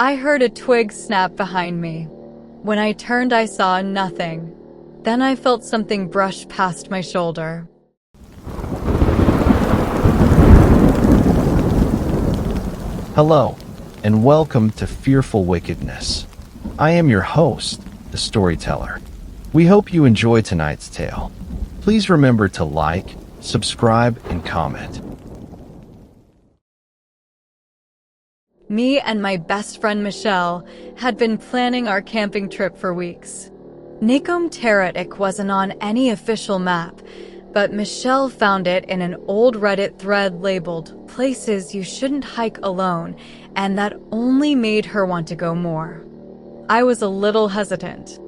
I heard a twig snap behind me. When I turned, I saw nothing. Then I felt something brush past my shoulder. Hello, and welcome to Fearfull Wickedness. I am your host, the storyteller. We hope you enjoy tonight's tale. Please remember to like, subscribe, and comment. Me and my best friend Michelle had been planning our camping trip for weeks. Nakom Taratik wasn't on any official map, but Michelle found it in an old Reddit thread labeled "Places You Shouldn't Hike Alone," and that only made her want to go more. I was a little hesitant.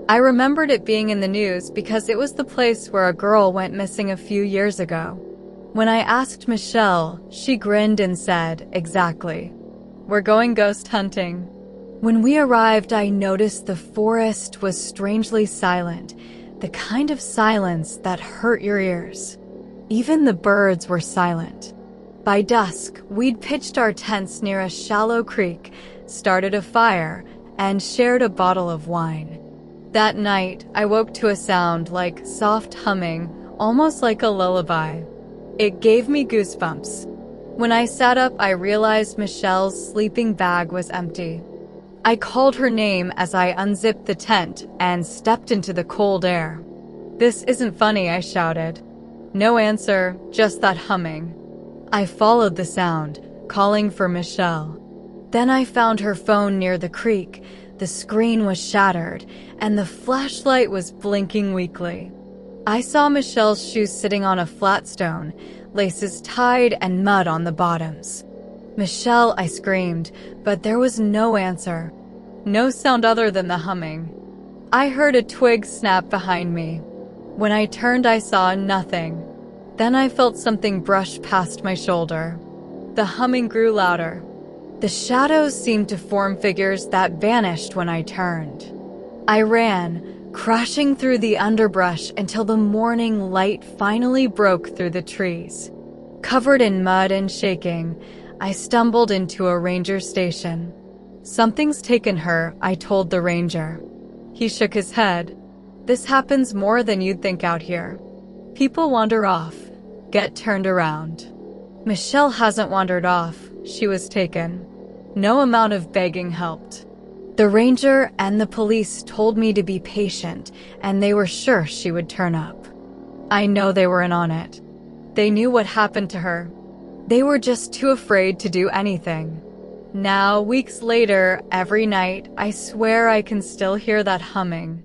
I remembered it being in the news because it was the place where a girl went missing a few years ago. When I asked Michelle, she grinned and said, "Exactly. We're going ghost hunting." When we arrived, I noticed the forest was strangely silent, the kind of silence that hurt your ears. Even the birds were silent. By dusk, we'd pitched our tents near a shallow creek, started a fire, and shared a bottle of wine. That night, I woke to a sound like soft humming, almost like a lullaby. It gave me goosebumps. When I sat up, I realized Michelle's sleeping bag was empty. I called her name as I unzipped the tent and stepped into the cold air. "This isn't funny," I shouted. No answer, just that humming. I followed the sound, calling for Michelle. Then I found her phone near the creek. The screen was shattered, and the flashlight was blinking weakly. I saw Michelle's shoes sitting on a flat stone, laces tied and mud on the bottoms. "Michelle," I screamed, but there was no answer. No sound other than the humming. I heard a twig snap behind me. When I turned, I saw nothing. Then I felt something brush past my shoulder. The humming grew louder. The shadows seemed to form figures that vanished when I turned. I ran, crashing through the underbrush until the morning light finally broke through the trees. Covered in mud and shaking, I stumbled into a ranger station. "Something's taken her," I told the ranger. He shook his head. "This happens more than you'd think out here. People wander off, get turned around. Michelle hasn't wandered off, she was taken." No amount of begging helped. The ranger and the police told me to be patient, and they were sure she would turn up. I know they weren't on it. They knew what happened to her. They were just too afraid to do anything. Now, weeks later, every night, I swear I can still hear that humming.